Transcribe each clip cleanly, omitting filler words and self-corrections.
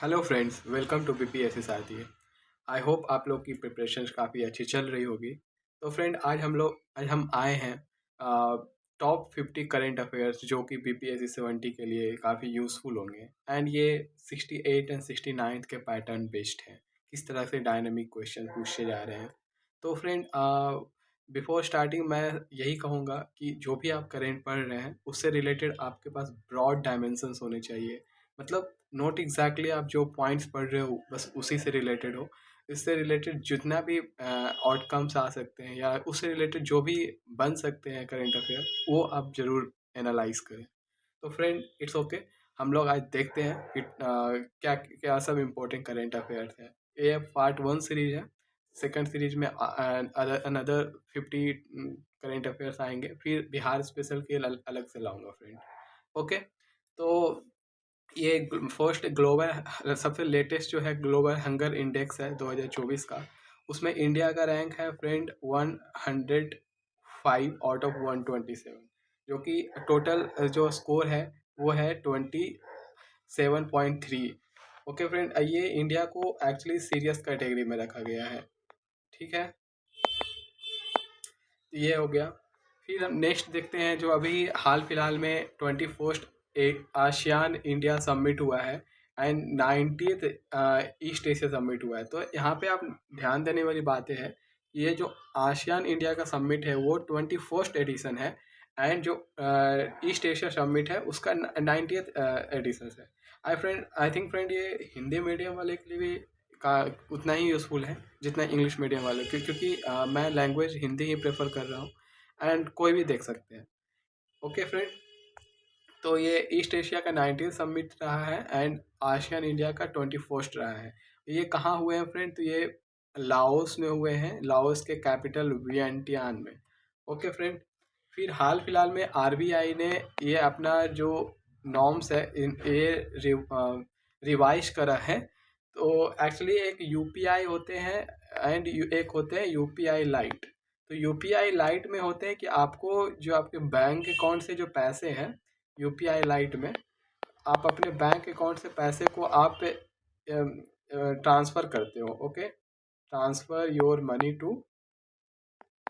Hello friends, welcome to BPSC Sarathi. I hope आप लोग की प्रिपरेशंस काफ़ी अच्छी चल रही होगी। तो फ्रेंड, आज हम आए हैं टॉप 50 करेंट अफेयर्स जो कि बीपीएससी 70 के लिए काफ़ी यूज़फुल होंगे। एंड ये 68 एंड 69 के पैटर्न बेस्ड हैं। किस तरह से डायनेमिक क्वेश्चन पूछे जा रहे हैं। तो फ्रेंड, बिफोर स्टार्टिंग मैं यही कहूँगा कि जो भी आप करेंट पढ़ रहे हैं उससे रिलेटेड आपके पास ब्रॉड डायमेंशंस होने चाहिए। मतलब नॉट एग्जैक्टली आप जो पॉइंट्स पढ़ रहे हो बस उसी से रिलेटेड हो। इससे रिलेटेड जितना भी आउटकम्स आ सकते हैं या उससे रिलेटेड जो भी बन सकते हैं करेंट अफेयर, वो आप ज़रूर एनालाइज करें। तो फ्रेंड, इट्स ओके। हम लोग आज देखते हैं कि क्या क्या सब इम्पोर्टेंट करेंट अफेयर्स हैं। ये पार्ट 1 सीरीज है। सेकंड सीरीज में अनदर 50 करेंट अफेयर्स आएंगे, फिर बिहार स्पेशल के अलग से लाऊंगा फ्रेंड। ओके। तो ये फर्स्ट ग्लोबल सबसे लेटेस्ट जो है ग्लोबल हंगर इंडेक्स है 2024 का। उसमें इंडिया का रैंक है फ्रेंड 105 आउट ऑफ 127, जो कि टोटल जो स्कोर है वो है 27.3। ओके फ्रेंड, ये इंडिया को एक्चुअली सीरियस कैटेगरी में रखा गया है। ठीक है, ये हो गया। फिर हम नेक्स्ट देखते हैं जो अभी हाल फिलहाल में 21st एक आसियान इंडिया समिट हुआ है and 90th east Asia summit हुआ है। तो यहाँ पे आप ध्यान देने वाली बातें हैं। ये जो आसियान इंडिया का समिट है वो 21st एडिशन है एंड जो ईस्ट एशिया समिट है उसका 90th एडिशन है। आई थिंक फ्रेंड, ये हिंदी मीडियम वाले के लिए भी का उतना ही यूज़फुल है जितना इंग्लिश मीडियम वाले क्योंकि मैं लैंग्वेज हिंदी ही प्रेफर कर रहा हूँ एंड कोई भी देख सकते हैं। ओके फ्रेंड, तो ये ईस्ट एशिया का 19 समिट रहा है एंड आसियान इंडिया का 21st रहा है। ये कहाँ हुए हैं फ्रेंड? तो ये लाओस में हुए हैं, लाओस के कैपिटल वियंटियान में। ओके फ्रेंड, फिर हाल फिलहाल में आरबीआई ने ये अपना जो नॉर्म्स है ये रिवाइज करा है। तो एक्चुअली एक यूपीआई होते हैं एंड एक होते हैं यूपीआई लाइट। तो यूपीआई लाइट में होते हैं कि आपको जो आपके बैंक अकाउंट से जो पैसे हैं यूपीआई लाइट में, आप अपने बैंक अकाउंट से पैसे को आप ट्रांसफ़र करते हो। Okay, transfer your money to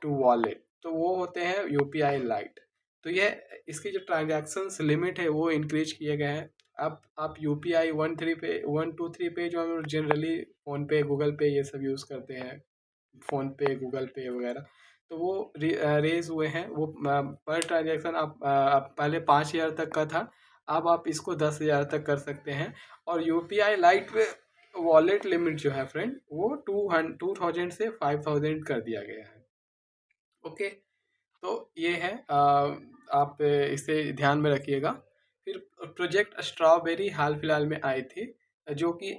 wallet, तो वो होते हैं यूपीआई लाइट। तो ये इसकी जो ट्रांजैक्शंस लिमिट है वो इंक्रीज किए गए हैं। अब आप यूपीआई 123 पे जो हम जनरली फ़ोन पे, गूगल पे ये सब यूज़ करते हैं, फ़ोन पे, गूगल पे वगैरह, तो वो रेज़ हुए हैं। वो पर ट्रांजैक्शन आप पहले 5,000 तक का था, अब आप इसको 10,000 तक कर सकते हैं। और यूपीआई लाइट में वॉलेट लिमिट जो है फ्रेंड वो 2,000 से 5,000 कर दिया गया है। ओके, तो ये है, आप इसे ध्यान में रखिएगा। फिर प्रोजेक्ट स्ट्रॉबेरी हाल फिलहाल में आई थी, जो कि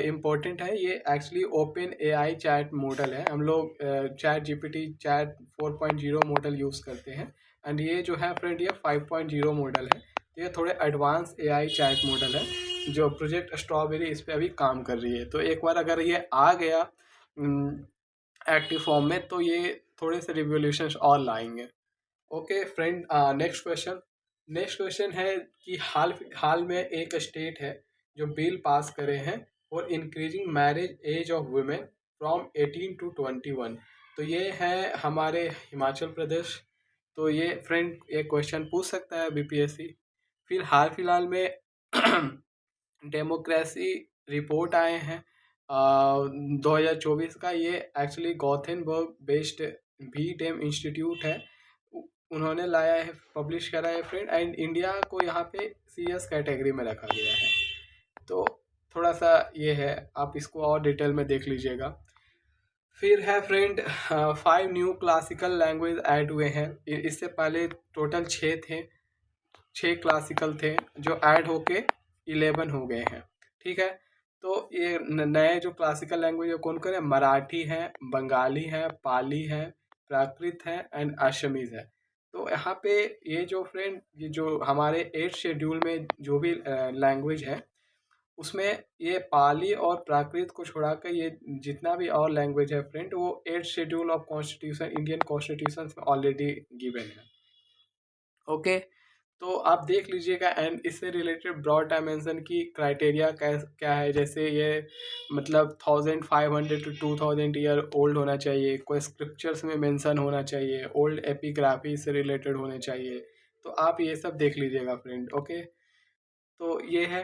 इम्पोर्टेंट है। ये actually open AI chat model है। हम लोग chat GPT chat 4.0 model use करते हैं एंड ये जो है फ्रेंड ये 5.0 मॉडल है। तो ये थोड़े एडवांस एआई चैट मॉडल है जो प्रोजेक्ट स्ट्रॉबेरी इस पर अभी काम कर रही है। तो एक बार अगर ये आ गया एक्टिव फॉर्म में तो ये थोड़े से रिवोल्यूशंस और लाएंगे। ओके फ्रेंड, नेक्स्ट क्वेश्चन है कि हाल हाल में एक स्टेट है जो बिल पास करे हैं और increasing marriage age of women from 18 to 21। तो ये है हमारे हिमाचल प्रदेश। तो ये फ्रेंड ये क्वेश्चन पूछ सकता है बीपीएससी। फिर हाल फिलहाल में डेमोक्रेसी रिपोर्ट आए हैं 2024 का। ये एक्चुअली गॉथेनबर्ग बेस्ड भी डेम इंस्टीट्यूट है, उन्होंने लाया है, पब्लिश करा है फ्रेंड एंड इंडिया को यहाँ पे सीएस कैटेगरी में रखा गया है। तो थोड़ा सा ये है, आप इसको और डिटेल में देख लीजिएगा। फिर है friend 5 new classical language add हुए हैं। इससे पहले टोटल 6 थे, 6 क्लासिकल थे जो ऐड होके 11 हो गए हैं। ठीक है, तो ये नए जो क्लासिकल लैंग्वेज है कौन कौन है? मराठी है, बंगाली है, पाली है, प्राकृत है एंड असमीज है। तो यहाँ पे ये जो फ्रेंड ये जो हमारे 8 शेड्यूल में जो भी लैंग्वेज है उसमें ये पाली और प्राकृत को छोड़ा कर ये जितना भी और लैंग्वेज है फ्रेंड वो 8 schedule of constitution Indian constitution में ऑलरेडी गिवन है। ओके, तो आप देख लीजिएगा एंड इससे रिलेटेड ब्रॉड डायमेंशन की क्राइटेरिया क्या है, जैसे ये मतलब 1500 to 2000 ईयर ओल्ड होना चाहिए, कोई स्क्रिप्चर्स में मेंशन होना चाहिए, ओल्ड एपिग्राफी से रिलेटेड होने चाहिए। तो आप ये सब देख लीजिएगा फ्रेंड। ओके, तो ये है।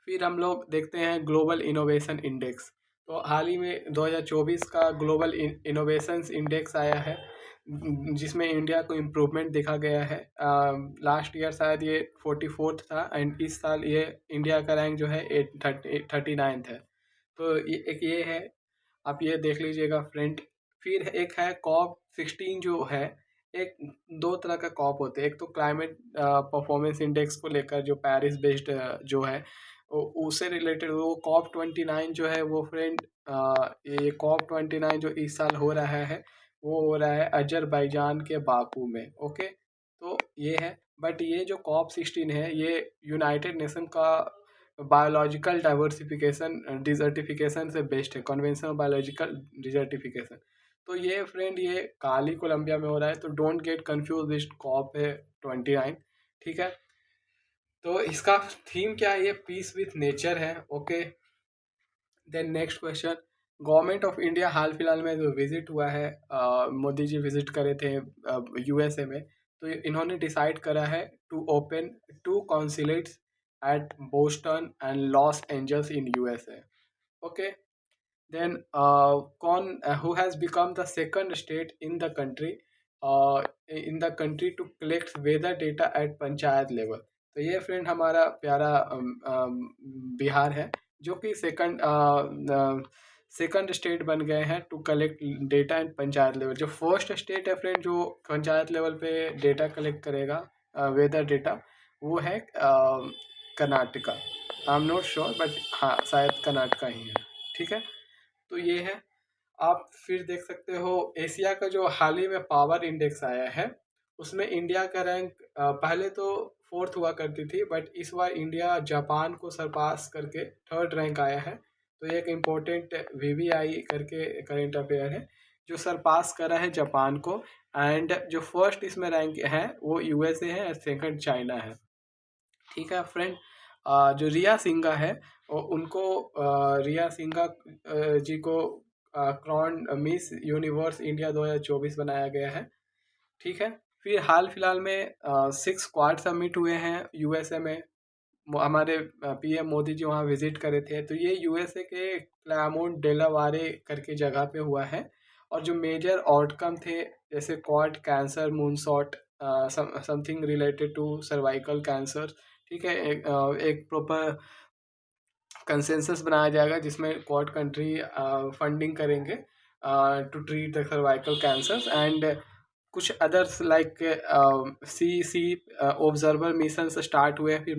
फिर हम लोग देखते हैं ग्लोबल इनोवेशन इंडेक्स। तो हाल ही में 2024 का ग्लोबल इनोवेशंस इंडेक्स आया है, जिसमें इंडिया को इम्प्रूवमेंट देखा गया है। लास्ट ईयर शायद ये 44th था एंड इस साल ये इंडिया का रैंक जो है 39th है। तो ये है, आप ये देख लीजिएगा फ्रेंड। फिर एक है कॉप 16 जो है, एक दो तरह का कॉप होते हैं। एक तो क्लाइमेट परफॉर्मेंस इंडेक्स को लेकर जो पेरिस बेस्ड जो है उससे रिलेटेड, वो कॉप 29 जो है वो फ्रेंड, ये कॉप 29 जो इस साल हो रहा है वो हो रहा है अजरबैजान के बाकू में। ओके, तो ये है। बट ये जो कॉप 16 है ये यूनाइटेड नेशन का बायोलॉजिकल डाइवर्सिफिकेशन डिजर्टिफिकेशन से बेस्ड है, कन्वेंशनल बायोलॉजिकल डिजर्टिफिकेशन। तो ये फ्रेंड ये काली कोलंबिया में हो रहा है, तो don't get confuse, this COP है 29। ठीक है, तो इसका थीम क्या है, ये पीस विथ नेचर है। Okay, then next question, government of India हाल फिलहाल में जो विजिट हुआ है, मोदी जी विजिट करे थे यूएसए में, तो इन्होंने डिसाइड करा है to open 2 consulates at Boston and Los Angeles in USA. Okay, then who has become the second state in the country to collect weather data at panchayat level. तो ये फ्रेंड हमारा प्यारा बिहार है, जो कि सेकंड स्टेट बन गए हैं to collect data in panchayat level. जो फर्स्ट स्टेट है फ्रेंड जो पंचायत लेवल पे डेटा कलेक्ट करेगा वेदर डेटा, वो है Karnataka. I am not sure but हाँ शायद कर्नाटका ही है। ठीक है, तो ये है। आप फिर देख सकते हो एशिया का जो हाल ही में पावर इंडेक्स आया है, उसमें इंडिया का रैंक पहले तो 4th हुआ करती थी, बट इस बार इंडिया जापान को सरपास करके 3rd रैंक आया है। तो ये एक इम्पोर्टेंट वीवीआई करके करेंट अफेयर है जो सरपास करा है जापान को। एंड जो फर्स्ट इसमें रैंक है वो यूएसए है, सेकंड चाइना है। ठीक है फ्रेंड, जो रिया सिंघा है उनको रिया सिंघा जी को क्रॉन मिस यूनिवर्स इंडिया 2024 बनाया गया है। ठीक है, फिर हाल फिलहाल में 6 क्वाड समिट हुए हैं यूएसए में। हमारे पीएम मोदी जी वहाँ विजिट करे थे। तो ये यूएसए के क्लामोन डेलावारे करके जगह पे हुआ है, और जो मेजर आउटकम थे जैसे Quad cancer moonshot, something related to cervical cancer. ठीक है, एक प्रॉपर कंसेंसस बनाया जाएगा जिसमें क्वाड कंट्री फंडिंग करेंगे to treat the cervical cancers and कुछ others like sea observer mission start हुए हैं। फिर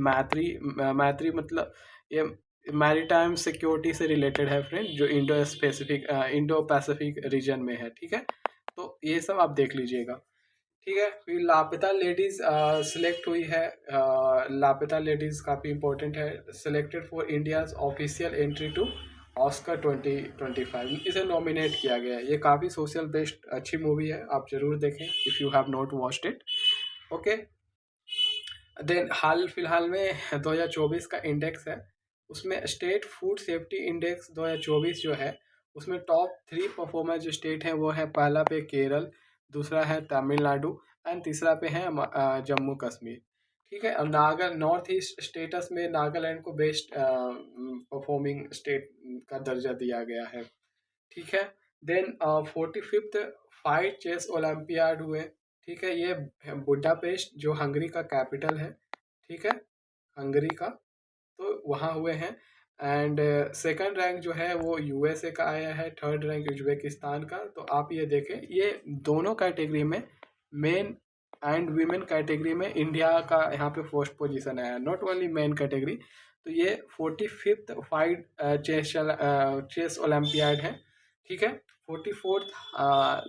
मैत्री मतलब ये मैरीटाइम सिक्योरिटी से रिलेटेड है फ्रेंड, जो इंडो पैसिफिक रीजन में है। ठीक है, तो ये सब आप देख लीजिएगा। ठीक है, फिर लापता लेडीज सिलेक्ट हुई है। लापता लेडीज काफ़ी इंपॉर्टेंट है, selected for India's official entry to Oscar 2025, इसे नॉमिनेट किया गया है। ये काफ़ी सोशल बेस्ड अच्छी मूवी है, आप जरूर देखें if you have not watched it. Okay, then हाल फिलहाल में 2024 का इंडेक्स है, उसमें स्टेट फूड सेफ्टी इंडेक्स 2024 जो है उसमें टॉप 3 परफॉर्मर जो स्टेट हैं वो है, पहला पे केरल, दूसरा है तमिलनाडु एंड तीसरा पे है जम्मू कश्मीर। ठीक है, और नॉर्थ ईस्ट स्टेटस में नागालैंड को बेस्ट परफॉर्मिंग स्टेट का दर्जा दिया गया है। ठीक है, then 45th fight chess olympiad हुए। ठीक है, ये बुडापेस्ट जो हंगरी का कैपिटल है, ठीक है, हंगरी का, तो वहाँ हुए हैं। एंड सेकंड रैंक जो है वो यूएसए का आया है, थर्ड रैंक उज्बेकिस्तान का। तो आप ये देखें, ये दोनों कैटेगरी में, मेन एंड वीमेन कैटेगरी में इंडिया का यहाँ पे फर्स्ट पोजीशन आया है, नॉट ओनली मेन कैटेगरी। तो ये 45th फाइट चेस ओलंपियाड है। ठीक है, 44th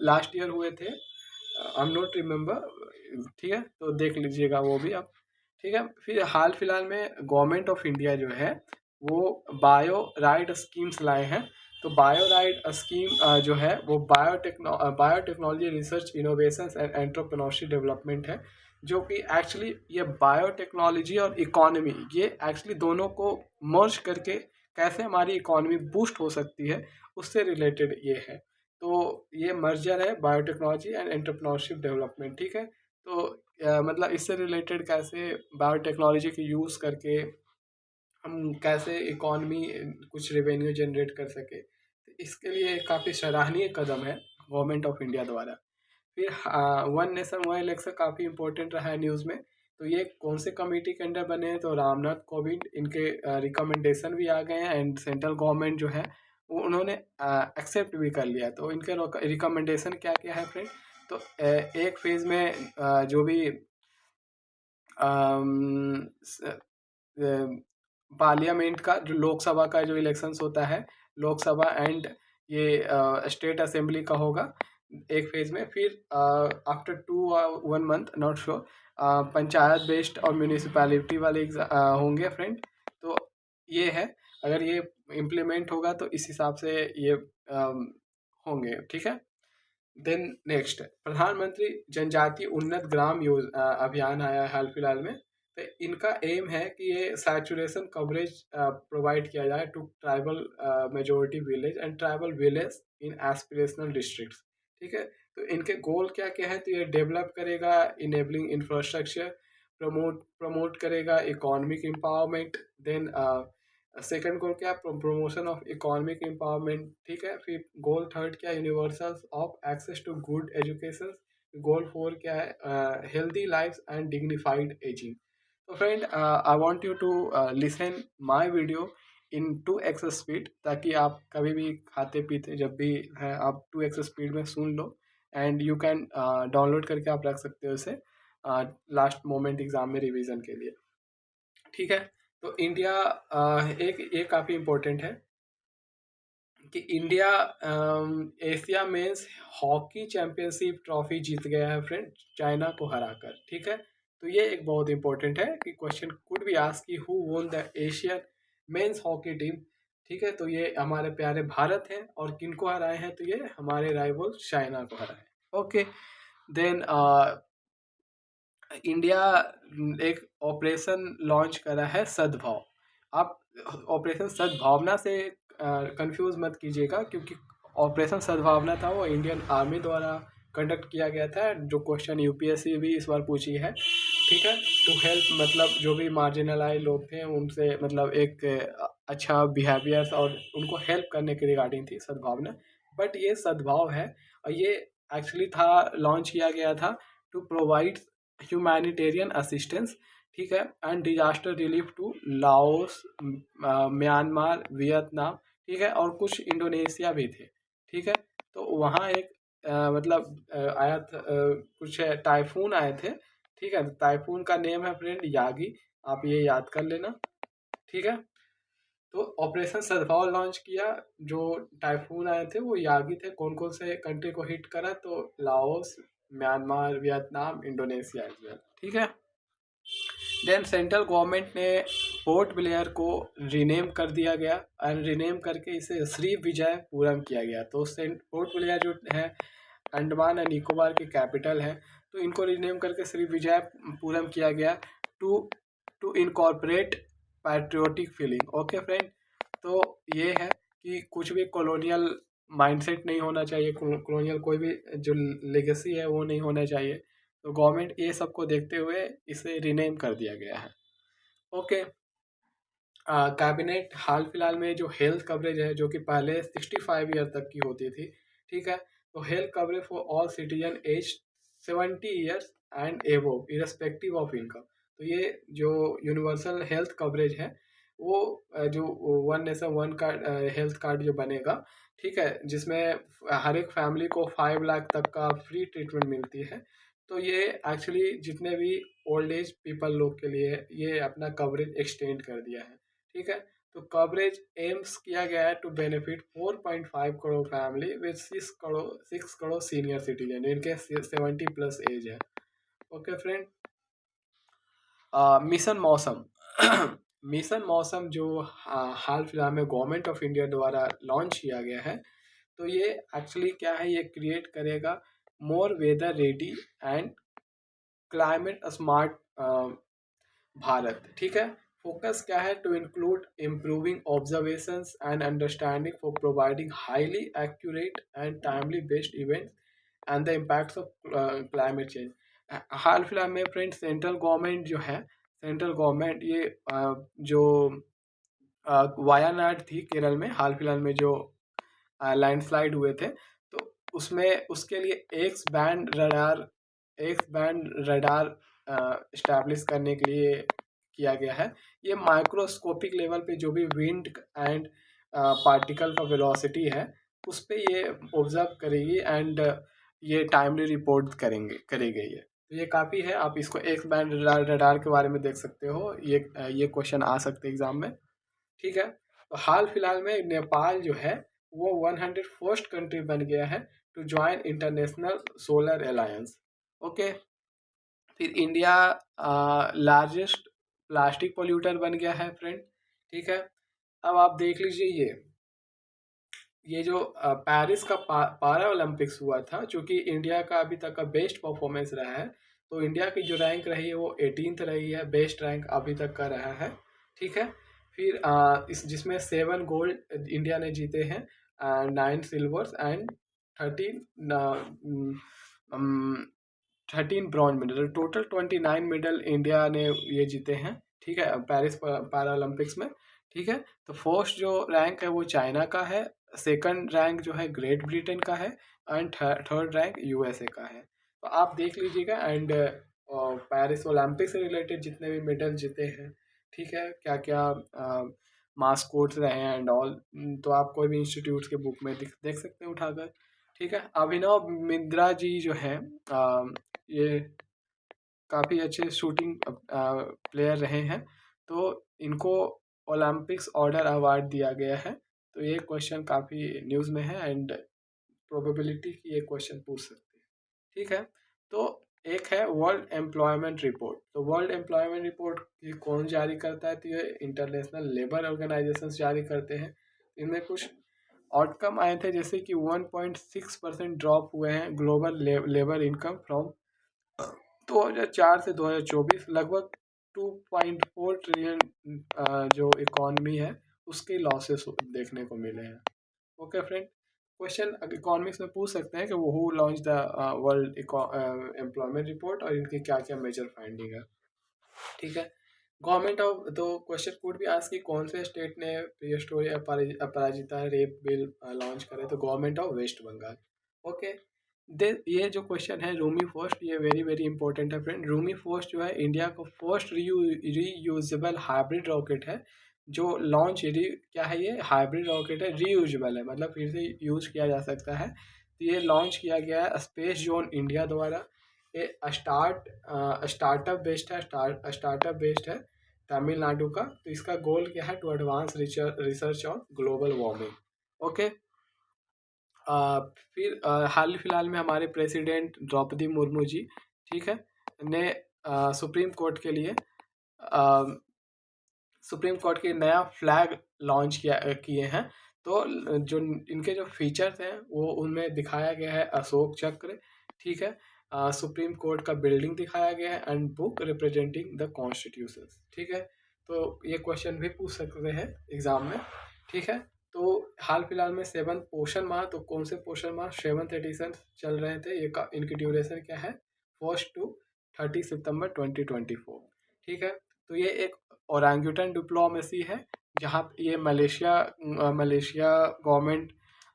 लास्ट ईयर हुए थे, आई एम नॉट रिमेम्बर। ठीक है, तो देख लीजिएगा वो भी आप। ठीक है, फिर हाल फिलहाल में गवर्नमेंट ऑफ इंडिया जो है वो बायो राइड स्कीम्स लाए हैं। तो बायो राइड स्कीम जो है वो biotechnology research innovation and entrepreneurship development है। जो कि एक्चुअली ये बायोटेक्नोलॉजी और इकोनॉमी, ये एक्चुअली दोनों को मर्ज करके कैसे हमारी इकोनॉमी बूस्ट हो सकती है, उससे रिलेटेड ये है। तो ये मर्जर है बायोटेक्नोलॉजी एंड एंटरप्रेन्योरशिप डेवलपमेंट, ठीक है। तो मतलब इससे रिलेटेड कैसे बायोटेक्नोलॉजी के यूज़ करके हम कैसे इकोनॉमी कुछ रेवेन्यू जनरेट कर सके, तो इसके लिए काफ़ी सराहनीय कदम है गवर्नमेंट ऑफ इंडिया द्वारा। फिर वन नेशन वन इलेक्शन काफ़ी इंपॉर्टेंट रहा है न्यूज़ में। तो ये कौन से कमेटी के अंडर बने हैं, तो रामनाथ कोविंद, इनके रिकमेंडेशन भी आ गए हैं एंड सेंट्रल गवर्नमेंट जो है वो उन्होंने एक्सेप्ट भी कर लिया। तो इनके रिकमेंडेशन क्या क्या है फ्रेंड, तो एक फेज़ में जो भी पार्लियामेंट का जो लोकसभा का जो इलेक्शंस होता है, लोकसभा एंड ये स्टेट असेंबली का होगा एक फेज में। फिर after 1 month not sure panchayat based और म्यूनिसिपैलिटी वाले होंगे फ्रेंड। तो ये है, अगर ये इम्प्लीमेंट होगा तो इस हिसाब से ये होंगे, ठीक है। देन नेक्स्ट, प्रधानमंत्री जनजाति उन्नत ग्राम अभियान आया है हाल फिलहाल में। तो इनका एम है कि ये सैचुरेशन कवरेज प्रोवाइड किया जाए to tribal majority village and tribal village in aspirational districts, ठीक है। तो इनके गोल क्या क्या है, तो ये डेवलप करेगा इनेबलिंग इंफ्रास्ट्रक्चर, प्रमोट करेगा economic empowerment. Then second goal क्या, प्रमोशन ऑफ इकोनॉमिक एम्पावरमेंट, ठीक है। फिर गोल थर्ड क्या, universal of access to good education. Goal four क्या है, healthy life and dignified ageing. तो friend, I want you to listen my video in 2x speed, ताकि आप कभी भी खाते पीते जब भी है आप 2x स्पीड में सुन लो एंड यू कैन डाउनलोड करके आप रख सकते हो इसे लास्ट मोमेंट एग्जाम में रिवीजन के लिए, ठीक है। तो इंडिया एक ये काफ़ी इम्पोर्टेंट है कि India Asia men's hockey championship trophy जीत गया है फ्रेंड, चाइना को हराकर, ठीक है। तो ये एक बहुत इंपॉर्टेंट है कि क्वेश्चन कुड बी आस्क कि who won the Asian men's hockey team, ठीक है। तो ये हमारे प्यारे भारत हैं, और किनको हराए हैं, तो ये हमारे राइवल चाइना को हराए हैं। ओके, देन इंडिया एक ऑपरेशन लॉन्च करा है सद्भाव। आप ऑपरेशन सद्भावना से कंफ्यूज मत कीजिएगा, क्योंकि ऑपरेशन सद्भावना था वो इंडियन आर्मी द्वारा कंडक्ट किया गया था, जो क्वेश्चन यूपीएससी भी इस बार पूछी है, ठीक है। टू हेल्प, मतलब जो भी मार्जिनलाइज लोग थे उनसे मतलब एक अच्छा बिहेवियर्स और उनको हेल्प करने के रिगार्डिंग थी सद्भावना। बट ये सद्भाव है, और ये एक्चुअली था लॉन्च किया गया था टू प्रोवाइड ह्यूमैनिटेरियन असिस्टेंस, ठीक है, and disaster relief to Laos, Myanmar, Vietnam, ठीक है, और कुछ इंडोनेशिया भी थे, ठीक है। तो वहाँ एक मतलब आया था कुछ टाइफून आए थे, ठीक है। टाइफून का नेम है फ्रेंड यागी, आप ये याद कर लेना, ठीक है। तो ऑपरेशन सद्भाव लॉन्च किया, जो टाइफून आए थे वो यागी थे, कौन कौन से कंट्री को हिट करा, तो Laos, Myanmar, Vietnam, Indonesia as well, ठीक है। देन सेंट्रल गवर्नमेंट ने पोर्ट ब्लेयर को रीनेम कर दिया गया, एंड रीनेम करके इसे श्री विजयपुरम किया गया। तो पोर्ट ब्लेयर जो है अंडमान एंड निकोबार की कैपिटल है, तो इनको रीनेम करके श्री विजयपुरम किया गया to to incorporate patriotic feeling. Okay friend, तो ये है कि कुछ भी कॉलोनियल माइंडसेट नहीं होना चाहिए, कॉलोनियल कोई भी जो लेगेसी है वो नहीं होना चाहिए। तो गवर्नमेंट ये सबको देखते हुए इसे रीनेम कर दिया गया है। ओके, कैबिनेट हाल फिलहाल में जो हेल्थ कवरेज है, जो कि पहले 65 ईयर तक की होती थी, ठीक है। तो health coverage for all citizen age 70 years and above irrespective of income. तो ये जो यूनिवर्सल हेल्थ कवरेज है वो जो one nation one card health card जो बनेगा, ठीक है, जिसमें हर एक फैमिली को 5 लाख तक का फ्री ट्रीटमेंट मिलती है। तो ये एक्चुअली जितने भी ओल्ड एज पीपल लोग के लिए ये अपना कवरेज एक्सटेंड कर दिया है, ठीक है। तो कवरेज एम्स किया गया है to benefit 4.5 crore family with 6 crore senior citizen, इनके 70+ एज है। Okay friend, mission Mausam mission Mausam जो हाल फिलहाल में गवर्नमेंट ऑफ इंडिया द्वारा लॉन्च किया गया है, तो ये एक्चुअली क्या है, ये क्रिएट करेगा more weather ready and climate smart Bharat, ठीक है। फोकस क्या है, to include improving observations and understanding for providing highly accurate and timely based events and the impacts of climate change. हाल फिलहाल में फ्रेंड सेंट्रल गवर्नमेंट जो है, सेंट्रल गवर्नमेंट ये जो वायानाड थी केरल में, हाल फिलहाल में जो लैंडस्लाइड हुए थे, तो उसमें उसके लिए एक्स बैंड रडार इस्टेब्लिश करने के लिए किया गया है। ये माइक्रोस्कोपिक लेवल पे जो भी विंड एंड पार्टिकल का वेलोसिटी है उस पे ये ऑब्जर्व करेगी एंड ये टाइमली रिपोर्ट करेगी ये। तो ये काफ़ी है, आप इसको एक्स बैंड रडार के बारे में देख सकते हो, ये क्वेश्चन आ सकते हैं एग्जाम में, ठीक है। तो हाल फिलहाल में नेपाल जो है वो 101st कंट्री बन गया है to join International Solar Alliance. Okay, फिर इंडिया लार्जेस्ट प्लास्टिक पोल्यूटर बन गया है फ्रेंड, ठीक है। अब आप देख लीजिए ये जो पेरिस का पारा ओलंपिक्स हुआ था, चूँकि इंडिया का अभी तक का बेस्ट परफॉर्मेंस रहा है, तो इंडिया की जो रैंक रही है वो 18th रही है, बेस्ट रैंक अभी तक का रहा है, ठीक है। फिर इस जिसमें 7 गोल्ड इंडिया ने जीते हैं, 9 silvers and 13 13 bronze medal, total 29 medal India ने ये जीते हैं, ठीक है, पेरिस पारा ओलंपिक्स में, ठीक है। तो फर्स्ट जो रैंक है वो चाइना का है, सेकंड रैंक जो है ग्रेट ब्रिटेन का है एंड थर्ड रैंक यूएसए का है। तो आप देख लीजिएगा एंड पेरिस ओलंपिक से रिलेटेड जितने भी मेडल जीते हैं, ठीक है, क्या क्या मास्कोट्स रहे हैं एंड ऑल, तो आप कोई भी इंस्टीट्यूट्स के बुक में देख सकते हैं उठाकर, ठीक है। अभिनव बिंद्रा जी जो है ये काफ़ी अच्छे शूटिंग प्लेयर रहे हैं, तो इनको ओलंपिक्स ऑर्डर अवार्ड दिया गया है। तो ये क्वेश्चन काफ़ी न्यूज़ में है एंड प्रोबेबिलिटी की ये क्वेश्चन पूछ सकते हैं, ठीक है। तो एक है वर्ल्ड एम्प्लॉयमेंट रिपोर्ट, तो वर्ल्ड एम्प्लॉयमेंट रिपोर्ट ये कौन जारी करता है, तो ये इंटरनेशनल लेबर ऑर्गेनाइजेशन जारी करते हैं। इनमें कुछ आउटकम आए थे जैसे कि 1.6% ड्रॉप हुए हैं ग्लोबल लेबर इनकम फ्रॉम 2004 से 2024, लगभग 2.4 ट्रिलियन जो इकॉनमी है उसके लॉसेस देखने को मिले हैं। ओके फ्रेंड, क्वेश्चन इकोनॉमिक्स में पूछ सकते हैं कि वो who launch the world employment report और इनकी क्या क्या मेजर फाइंडिंग है, ठीक है। गवर्नमेंट ऑफ, तो क्वेश्चन कुड भी आज की कौन से स्टेट ने प्री स्टोरी अपराजिता रेप बिल लॉन्च करे, तो government of West Bengal. Okay, दे ये जो क्वेश्चन है रूमी फर्स्ट, ये वेरी वेरी इंपॉर्टेंट है फ्रेंड। रूमी फर्स्ट जो है इंडिया का फर्स्ट रीयूजेबल हाइब्रिड रॉकेट है, जो लॉन्च क्या है, ये हाइब्रिड रॉकेट है, रीयूजेबल है, मतलब फिर से यूज़ किया जा सकता है। तो ये लॉन्च किया गया है स्पेस जोन इंडिया द्वारा। ये स्टार्टअप बेस्ड है तमिलनाडु का। तो इसका गोल क्या है, to advance research on global warming. Okay, फिर हाल फिलहाल में हमारे प्रेसिडेंट द्रौपदी मुर्मू जी, ठीक है, ने सुप्रीम कोर्ट के लिए सुप्रीम कोर्ट के नया फ्लैग लॉन्च किए हैं। तो जो इनके जो फीचर्स हैं वो उनमें दिखाया गया है अशोक चक्र, ठीक है, सुप्रीम कोर्ट का बिल्डिंग दिखाया गया है and book representing the constitution, ठीक है। तो ये क्वेश्चन भी पूछ सकते हैं एग्जाम में, ठीक है। तो हाल फिलहाल में 7th पोषण माह, तो कौन से पोषण माह 7th एडिशन चल रहे थे, ये इनकी ड्यूरेशन क्या है, 1 to 30 सितंबर 2024, ठीक है। तो ये एक ओरांगुटन डिप्लोमेसी है, जहाँ ये मलेशिया गवर्नमेंट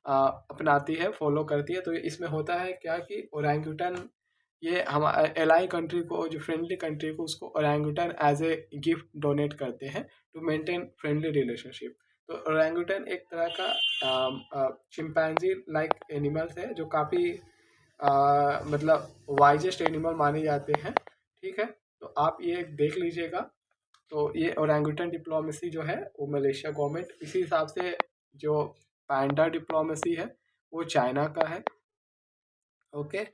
अपनाती है, फॉलो करती है। तो इसमें होता है क्या कि ओरांगुटन ये हम एलाई कंट्री को, जो फ्रेंडली कंट्री को, उसको ओरांगुटन एज ए गिफ्ट डोनेट करते हैं टू मेंटेन फ्रेंडली रिलेशनशिप। तो ओरांगुटन एक तरह का चिंपैंजी लाइक एनिमल्स है, जो काफ़ी मतलब वाइजेस्ट एनिमल माने जाते हैं, ठीक है। तो आप ये देख लीजिएगा। तो ये ओरांगुटन डिप्लोमेसी जो है वो मलेशिया गवर्नमेंट, इसी हिसाब से जो पैंडा डिप्लोमेसी है वो चाइना का है। ओके,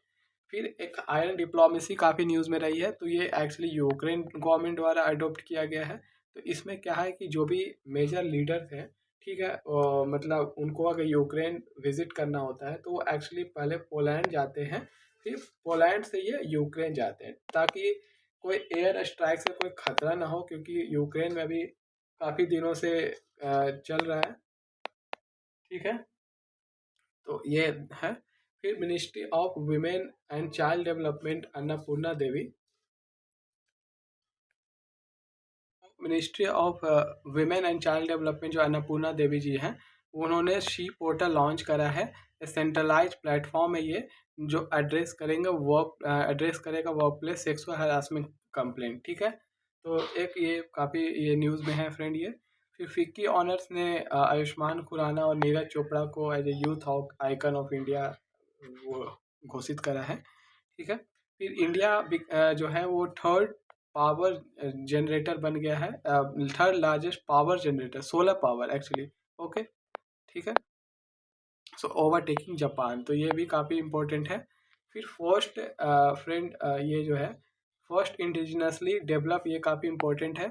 फिर एक आयरन डिप्लोमेसी काफ़ी न्यूज़ में रही है, तो ये एक्चुअली यूक्रेन गवर्नमेंट द्वारा अडोप्ट किया गया है। तो इसमें क्या है कि जो भी मेजर लीडर्स हैं, ठीक है, मतलब उनको अगर यूक्रेन विजिट करना होता है तो वो एक्चुअली पहले पोलैंड जाते हैं, फिर पोलैंड से ये यूक्रेन जाते हैं, ताकि कोई एयर स्ट्राइक से कोई खतरा ना हो, क्योंकि यूक्रेन में अभी काफ़ी दिनों से चल रहा है। ठीक है, तो ये है। फिर ministry of women and child development, Annapurna Devi. Ministry of women and child development जो अन्नपूर्णा देवी जी हैं, उन्होंने शी पोर्टल लॉन्च करा है। सेंट्रलाइज प्लेटफॉर्म है ये, जो एड्रेस करेगा work place sexual harassment complaint. ठीक है, तो एक ये काफ़ी ये न्यूज़ में है फ्रेंड ये। फिर फिक्की ऑनर्स ने आयुष्मान खुराना और नीरज चोपड़ा को as a youth icon of India वो घोषित करा है। ठीक है, फिर इंडिया जो है वो थर्ड पावर जनरेटर बन गया है, third largest power generator, solar power actually. Okay, ठीक है, सो ओवरटेकिंग जापान, तो ये भी काफ़ी इम्पोर्टेंट है। फिर फर्स्ट फ्रेंड ये जो है फर्स्ट इंडिजिनसली डेवलप, ये काफ़ी इम्पोर्टेंट है।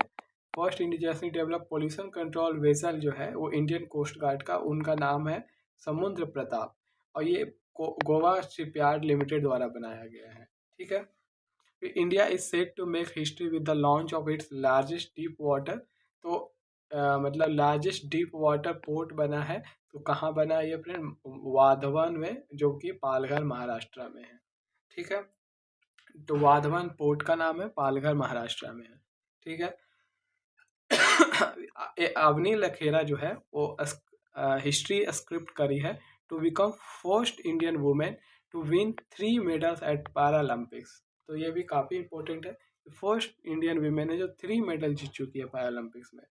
First indigenously develop pollution control vessel जो है वो इंडियन कोस्ट गार्ड का, उनका नाम है समुद्र प्रताप, और ये गोवा शिपयार्ड लिमिटेड द्वारा बनाया गया है। ठीक है, India is set to make history with the launch of its largest deep water, तो मतलब लार्जेस्ट डीप वाटर पोर्ट बना है। तो कहाँ बना है ये फ्रेंड? वाधवन में, जो कि पालघर महाराष्ट्र में है। ठीक है, तो वाधवन पोर्ट का नाम है, पालघर महाराष्ट्र में है। ठीक है, अवनी लखेरा जो है वो हिस्ट्री स्क्रिप्ट करी है to become first Indian women to win 3 medals at Paralympics, तो ये भी काफ़ी इंपॉर्टेंट है। फर्स्ट इंडियन वुमेन है जो 3 मेडल जीत चुकी है पैरालंपिक्स में।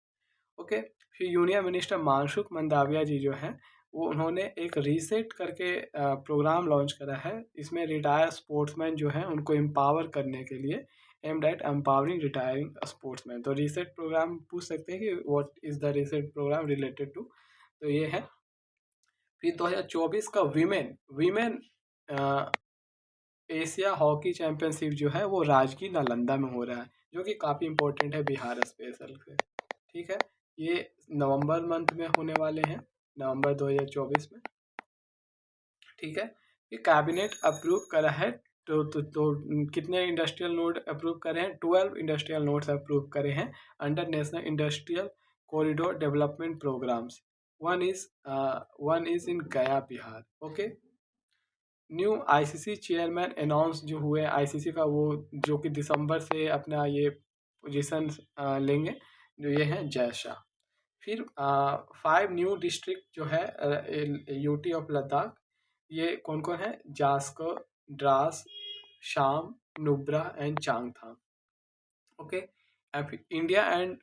ओके, फिर यूनियन मिनिस्टर मानसुख मंडाविया जी जो हैं, वो उन्होंने एक रीसेट करके प्रोग्राम लॉन्च करा है। इसमें रिटायर स्पोर्ट्समैन जो हैं उनको एम्पावर करने के लिए, aimed at empowering retiring sportsman. तो रीसेट प्रोग्राम पूछ सकते हैं कि what is the reset program related to, तो ये है। फिर 2024 का women women Asia hockey championship जो है वो राजगीर नालंदा में हो रहा है, जो कि काफ़ी इंपॉर्टेंट है बिहार स्पेशल से। ठीक है, ये नवंबर मंथ में होने वाले हैं, नवंबर 2024 में। ठीक है, ये कैबिनेट अप्रूव करा है, तो कितने इंडस्ट्रियल नोड अप्रूव करे हैं? 12 इंडस्ट्रियल नोड्स अप्रूव करे हैं under national industrial corridor development programs. One is in Gaya Bihar. Okay, new ICC chairman announce जो हुए आईसीसी का, वो जो कि दिसंबर से अपना ये पोजीशन लेंगे, जो ये हैं जय शाह। फिर 5 न्यू डिस्ट्रिक्ट जो है यूटी ऑफ लद्दाख, ये कौन कौन है? जास्को, द्रास, शाम, Nubra and Changthang. Okay, India and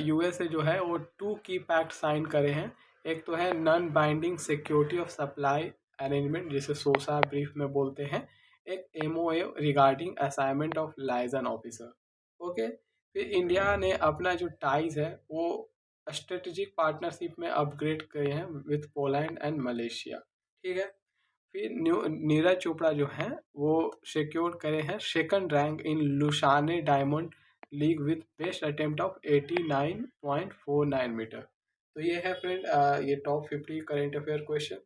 USA जो है वो 2 की पैक्ट साइन करे हैं। एक तो है non binding security of supply arrangement, जिसे सोसा ब्रीफ में बोलते हैं। एक MOA regarding assignment of liaison officer. Okay, फिर इंडिया ने अपना जो टाइज है वो स्ट्रेटेजिक पार्टनरशिप में अपग्रेड किए हैं विथ पोलैंड एंड मलेशिया। ठीक है, फिर नीरज चोपड़ा जो हैं वो सिक्योर करे हैं second rank in Lausanne Diamond League with best attempt of 89.49 metre. तो ये है फ्रेंड ये टॉप 50 करेंट अफेयर क्वेश्चन।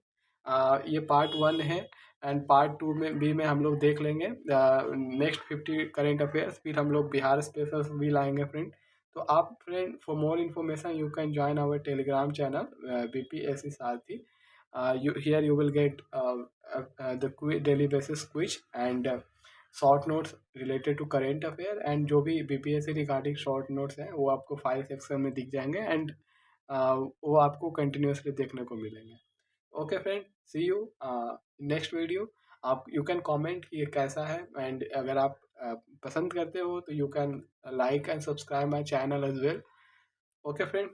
ये पार्ट 1 है, एंड पार्ट 2 में भी में हम लोग देख लेंगे नेक्स्ट 50 करेंट अफेयर्स। फिर हम लोग बिहार स्पेशल भी लाएंगे फ्रेंड। तो आप friend for more information you can join our Telegram channel BPSC Sarathi. Here you will get the daily basis quiz and short notes related to current affair, and जो भी BPSC regarding short notes हैं वो आपको file section में दिख जाएंगे, and वो आपको कंटिन्यूसली देखने को मिलेंगे। Okay friend, see you next video. आप यू कैन कमेंट कि ये कैसा है, एंड अगर आप पसंद करते हो तो you can like and subscribe my channel as well. Okay friend.